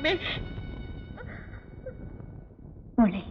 അമ്മേ. മോളെ,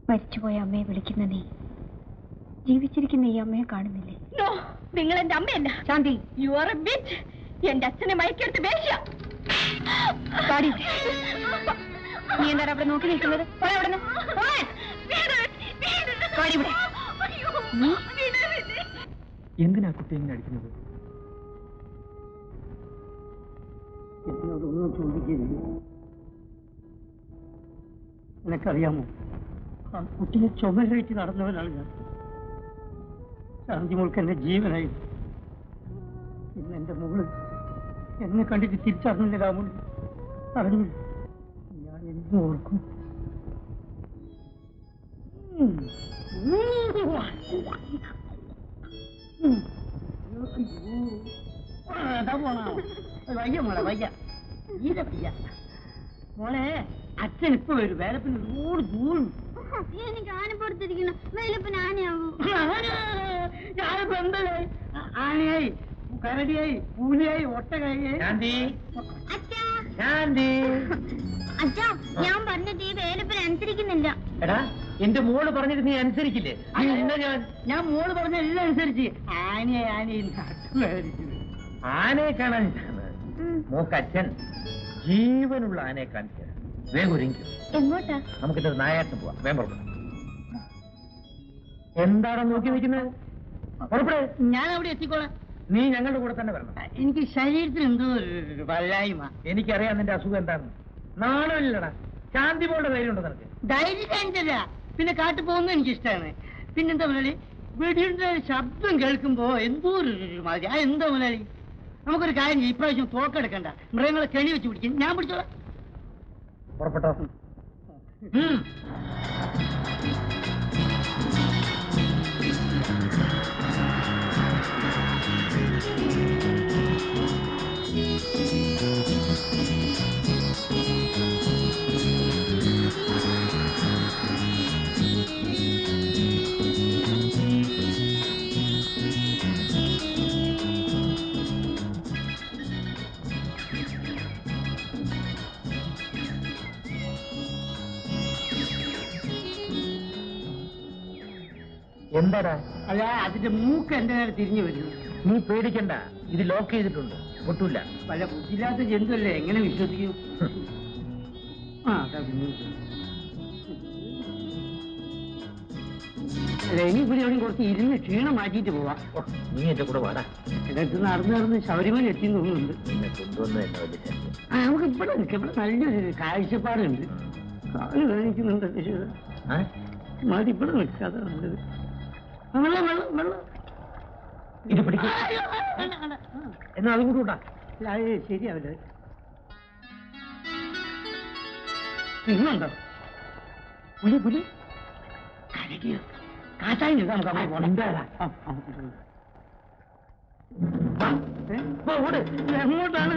മരിച്ചുപോയ അമ്മയെ വിളിക്കുന്ന നീ ജീവിച്ചിരിക്കുന്ന ഈ അമ്മയെ കാണുന്നില്ലേ? നോ, നിങ്ങൾ എന്റെ അമ്മയല്ല. ശാന്തി, യു ആർ എ ബിച്ച്. എന്റെ അച്ഛനെ മയക്കെടുത്ത് വേശ്യ. നീ എന്താണ് അവിടെ നോക്കി നിൽക്കുന്നത്? എന്തിനാ കുട്ടി എങ്ങനെ അടിക്കുന്നത്? എന്നോടൊന്നും ചോദിക്കരുത്. നിനക്കറിയാമോ, ആ കുട്ടിയെ ചുമലിലേറ്റ് നടന്നവനാണ് ഞാൻ. ശാന്തി മോൾക്ക് എന്റെ ജീവനായി. ഇന്ന് എന്റെ മോള് എന്നെ കണ്ടിട്ട് തിരിച്ചറിഞ്ഞില്ല രാമുള്ളി. അറിഞ്ഞില്ല. ഞാൻ എന്നും ഓർക്കും. വയ്യ മോളെ, വയ്യ, തീരെ വയ്യ മോളെ. അച്ഛൻ ഇപ്പൊ വരും. വേലപ്പിന് ഒരുപാട് ദൂരം. എനിക്ക് ആനപ്പുറത്തിരിക്കണം. വേലപ്പൻ ആനയാവൂ. ഞാനിപ്പോ എന്തായി? ആനയായി, കരടിയായി, പൂലിയായി, ഒട്ടകായി. ശാന്തി, ശാന്തി. അച്ഛാ, ഞാൻ പറഞ്ഞിട്ട് ഈ വേലപ്പൻ അനുസരിക്കുന്നില്ല. എടാ, എന്റെ മോള് പറഞ്ഞിട്ട് നീ അനുസരിക്കില്ലേ? ഞാൻ മോള് പറഞ്ഞ എല്ലാം അനുസരിച്ച്. ആനയെ ആനയെ ആനയെ കാണാൻ മോക്കച്ഛൻ ജീവനുള്ള ആനയെ കാണിച്ചു. വേഗം ഒരുങ്ങിക്കും. എങ്ങോട്ടാ? നമുക്കിത് നായാട്ടിന് പോവാം. വേഗം പുറപ്പെടും. എന്താണ് നോക്കി നിൽക്കുന്നത്? പുറപ്പെടേ. ഞാൻ അവിടെ എത്തിക്കോളാം. നീ ഞങ്ങളുടെ കൂടെ തന്നെ വരണം. എനിക്ക് ശരീരത്തിന് എന്തോ ഒരു വല്ലായ്മ. എനിക്കറിയാം നിന്റെ അസുഖം എന്താണെന്ന്. നാണമില്ലടാ. ശാന്തി പോലുള്ള ധൈര്യമുണ്ടോ നിനക്ക്? ധൈര്യം കാണിച്ചല്ല, പിന്നെ കാട്ടു പോകുന്നത് എനിക്കിഷ്ടമാണ്. പിന്നെന്താ മുതലാളി, വെടിയുടെ ശബ്ദം കേൾക്കുമ്പോ എന്തോ ഒരു മാതിരി. ആ എന്താ മുതലാളി, നമുക്കൊരു കാര്യം ചെയ്യും. ഇപ്രാവശ്യം തോക്കെടുക്കണ്ട, മൃഗങ്ങളെ കെണി വെച്ച് പിടിക്കും. ഞാൻ പിടിച്ചോളാം. പുറപ്പെട്ടോ. എന്താടാ? അല്ല, അതിന്റെ മൂക്ക് എന്റെ നേരെ തിരിഞ്ഞു വരുന്നു. നീ പേടിക്കണ്ട, ഇത് ലോക്ക് ചെയ്തിട്ടുണ്ട്, പൊട്ടൂല. പല ബുദ്ധിയില്ലാത്ത ജന്തുവല്ലേ, എങ്ങനെ വിശ്വസിക്കും? ഇനി ഇവിടെ എവിടെയും കുറച്ച് ഇരുന്ന് ക്ഷീണം മാറ്റിയിട്ട് പോവാ. നീ എന്റെ കൂടെ വാടാ. എന്നിട്ട് നടന്ന് ശബരിമല എത്തിന്ന് തോന്നുന്നുണ്ട്. നിന്നെ കൊണ്ടുവന്ന് നമുക്ക് ഇവിടെ നിൽക്കാം. ഇവിടെ നല്ലൊരു കാഴ്ചപ്പാടുണ്ട്. കാല് കാണിക്കുന്നുണ്ട്. മതി, ഇവിടെ നിൽക്കാതെ നല്ലത്. വെള്ളം വെള്ളം വെള്ളം ഇത് പിടിക്കും. എന്നാ അതും കൂടെ കൂട്ടാ. ശരിയാവില്ല. ഇന്നുണ്ടോ പുലി? പുലി കരടിയോ കാറ്റായി നിൽക്കാം. നമുക്ക് അവിടെ പോകണം. എങ്ങോട്ടാണ്?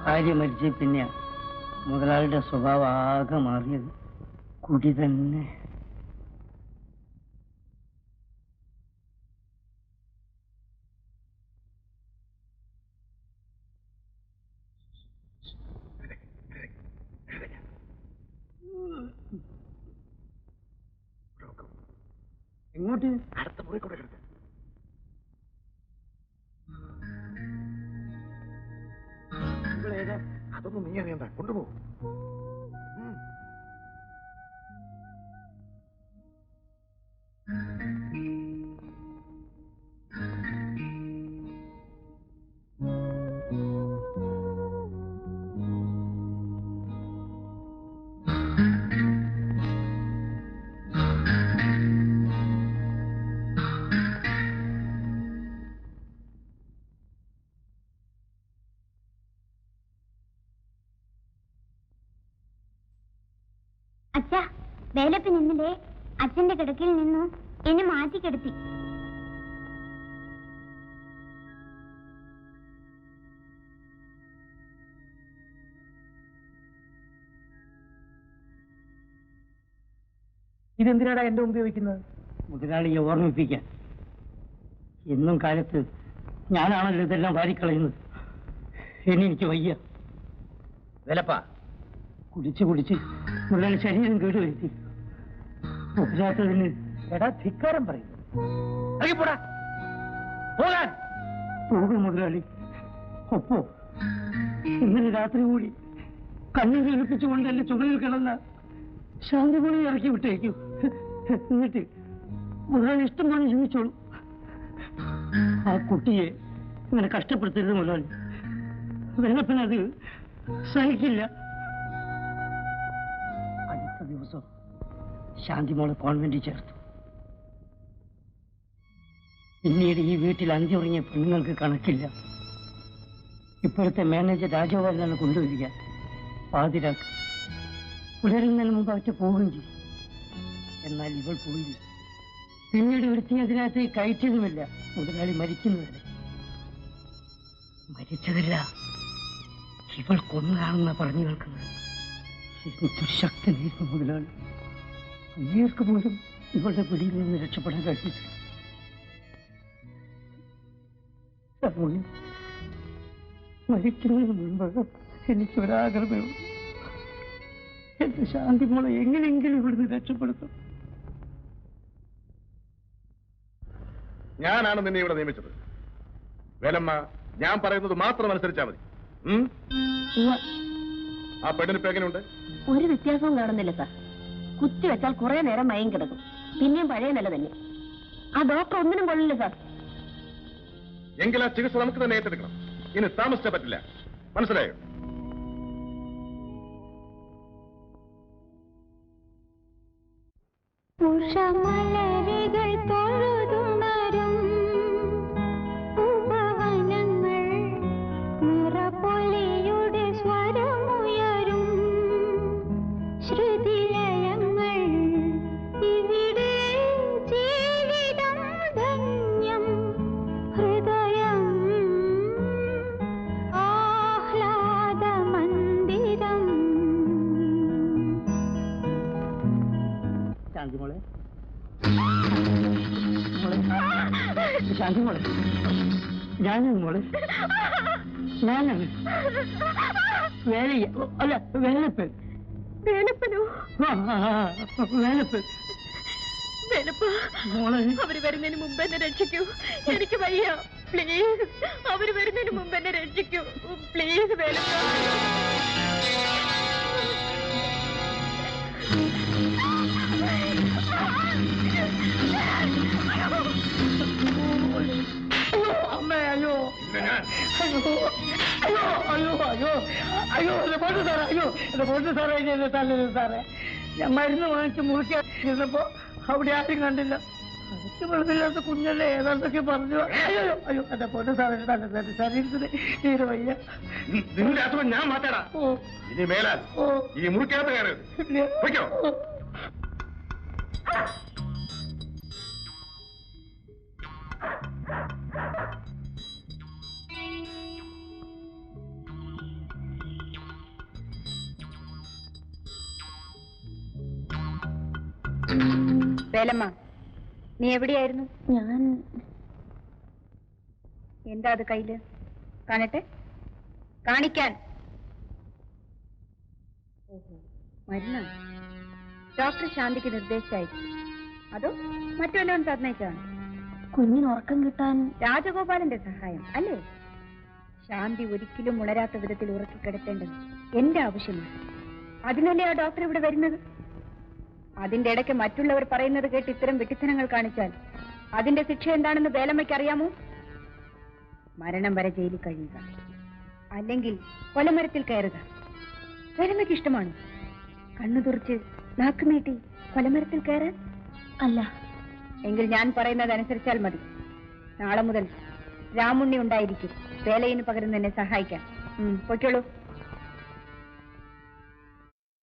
ഭാര്യ മരിച്ച പിന്നെ മുതലാളിയുടെ സ്വഭാവം ആകെ മാറിയത്. കുടി തന്നെ. ഇങ്ങോട്ട് അടുത്ത മുറി കൂടെ കിടക്കുക. ഏതാ? അതൊന്നും നീ അറിയണ്ട, കൊണ്ടുപോകും. അച്ഛാ, വേലപ്പൻ ഇന്നലെ അച്ഛന്റെ കിടക്കയിൽ നിന്നു എന്നെ മാറ്റി കിടത്തി. ഇതെന്തിനാടാ എന്റെ മുമ്പ് വയ്ക്കുന്നത്? മുതലാളിയെ ഓർമ്മിപ്പിക്കാൻ. എന്നും കാലത്ത് ഞാനാണല്ലോ ഇതെല്ലാം വാരിക്കളയുന്നത്. ഇനി എനിക്ക് വയ്യ. വിലപ്പാ കുടിച്ച് കുടിച്ച് മുതലാളി ശരീരം കേടുവരുത്തി. മുതലാത്തതിന് എടാ ധിക്കാരം പറയുന്നു. പോടാ പോകാൻ. പോകും മുതലാളി. ഒപ്പോ ഇന്നലെ രാത്രി കൂടി കണ്ണീർ ഒലിപ്പിച്ചുകൊണ്ട് എന്റെ ചുമലിൽ കിടന്ന ശാന്തിമണി ഇറക്കി വിട്ടേക്കൂ. എന്നിട്ട് മുതലാളി ഇഷ്ടം പോലെ ജീവിച്ചോളൂ. ആ കുട്ടിയെ ഇങ്ങനെ കഷ്ടപ്പെടുത്തരുത് മുതലാളി. വെള്ളപ്പനത് സഹിക്കില്ല. അടുത്ത ദിവസം ശാന്തിമോളെ കോൺവെന്റിൽ ചേർത്തു. പിന്നീട് ഈ വീട്ടിൽ അന്തിയുറങ്ങിയ പെണ്ണുങ്ങൾക്ക് കണക്കില്ല. ഇപ്പോഴത്തെ മാനേജർ രാജഗോപാലനാണ് കൊണ്ടുവരിക. പാതിരാക്ക് പുലരുന്നതിന് മുമ്പ് അവറ്റ പോവുകയും ചെയ്യും. എന്നാൽ ഇവൾ പോയില്ല. പിന്നീട് ഒരുത്തി അതിനകത്ത് കയറ്റിയതുമില്ല. മുതലാളി മരിക്കുന്നവരെ. മരിച്ചതല്ല, ഇവൾ കൊന്നതാണെന്നാ പറഞ്ഞു കേൾക്കുന്നത്. എനിക്കൊരു ശക്തി നേരിടും മുതലാളി. അങ്ങേർക്ക് പോലും ഇവളുടെ പിടിയിൽ നിന്ന് രക്ഷപ്പെടാൻ കഴിഞ്ഞിട്ടില്ല. മരിക്കുന്നതിന് മുൻപ് എനിക്കൊരാഗ്രഹമേ, എന്റെ ശാന്തിമോളെ എങ്ങനെയെങ്കിലും ഇവിടുന്ന് രക്ഷപ്പെടുത്തും. ഞാനാണ് നിന്നെ ഇവിടെ നിയമിച്ചത്. വേലമ്മ, ഞാൻ പറയുന്നത് മാത്രം അനുസരിച്ചാൽ മതി. ആ പെണ്ണിന് ഇപ്പൊ എങ്ങനെയുണ്ട്? ഒരു വ്യത്യാസവും കാണുന്നില്ല സാർ. കുത്തിവെച്ചാൽ കുറെ നേരം മയം കിടക്കും, പിന്നെയും പഴയ നില തന്നെ. ആ ഡോക്ടർ ഒന്നിനും കൊള്ളില്ല സാർ. എങ്കിൽ ആ ചികിത്സ നമുക്ക് തന്നെ ഏറ്റെടുക്കണം. ഇനി താമസിച്ചാൽ പറ്റില്ല. മനസ്സിലായോ? ഉഷമലരികൾ തൊഴുതുണരും ഉപവനങ്ങൾ, നിറപൊലിയുടെ സ്വരമുയരും ശ്രുതിലയങ്ങൾ. ഇവിടെ ജീവിതം ധന്യം, ഹൃദയം ആഹ്ലാദ മന്ദിരം. ശാന്തിമോളെ, ശാന്തിമോളെ, ഞാനാണ് മോളെ. ഞാനാണ് വേലയ്യ, അല്ല വേലപ്പൻ. വേലപ്പനോ? വേലപ്പൻ. വേലപ്പ, മോളെ, അവര് വരുന്നതിന് മുമ്പ് എന്നെ രക്ഷിക്കൂ. എനിക്ക് വയ്യ. പ്ലീസ്, അവര് വരുന്നതിന് മുമ്പ് എന്നെ രക്ഷിക്കൂ. പ്ലീസ് വേലപ്പ. അമ്മ, അയ്യോ അയ്യോ അയ്യോ അയ്യോ അയ്യോ അയ്യോ എന്റെ പൊണ്ണു സാറേ, അയ്യോ എന്റെ പൊണ്ണു സാറേ, ഇനി എന്നെ തല്ലരുത് സാറേ. ഞാൻ മരുന്ന് വാങ്ങിച്ച് മുറിക്കാൻ ഇരുന്നപ്പോ അവിടെ ആരും കണ്ടില്ല. എനിക്ക് വെറുതില്ലാത്ത കുഞ്ഞല്ലേ ഏതാണ്ടൊക്കെ പറഞ്ഞു. അയ്യോ അയ്യോ എന്റെ പൊണ്ണു സാറേ, തല്ലരുത്. ശരീരത്തിന് തീരെ വയ്യ. നിന്റെ അസുഖം ഞാൻ മാറ്റാടാ. ഇനി മേലാൽ ഈ മുറിക്കകത്ത് കയറരുത്. വയ്ക്കോ. വേലമ്മ, നീ എവിടെയായിരുന്നു? ഞാൻ എന്താ അത് കയ്യില്? കാണട്ടെ, കാണിക്കാൻ. മരുന്ന് ഡോക്ടർ ശാന്തിക്ക് നിർദ്ദേശിച്ചയച്ചു. അതോ മറ്റൊന്നും തന്നേക്കാണ്? കുഞ്ഞിന് ഉറക്കം കിട്ടാൻ രാജഗോപാലന്റെ സഹായം അല്ലേ? ശാന്തി ഒരിക്കലും ഉണരാത്ത വിധത്തിൽ ഉറക്കിക്കിടത്തേണ്ടത് എന്റെ ആവശ്യമാണ്. അതിനല്ലേ ആ ഡോക്ടർ ഇവിടെ വരുന്നത്? അതിന്റെ ഇടയ്ക്ക് മറ്റുള്ളവർ പറയുന്നത് കേട്ട് ഇത്തരം വിട്ടിത്തനങ്ങൾ കാണിച്ചാൽ അതിന്റെ ശിക്ഷ എന്താണെന്ന് വേലമ്മയ്ക്ക് അറിയാമോ? മരണം വരെ ജയിലിൽ കഴിയുക, അല്ലെങ്കിൽ കൊലമരത്തിൽ കയറുക. വേലമ്മയ്ക്ക് ഇഷ്ടമാണ് കണ്ണു തുറച്ച് നാക്ക് നീട്ടി കൊലമരത്തിൽ കയറാൻ? അല്ല. എങ്കിൽ ഞാൻ പറയുന്നത് അനുസരിച്ചാൽ മതി. നാളെ മുതൽ രാമുണ്ണി ഉണ്ടായിരിക്കും വേലയിന് പകരം തന്നെ സഹായിക്കാൻ. പൊയ്ക്കോളൂ.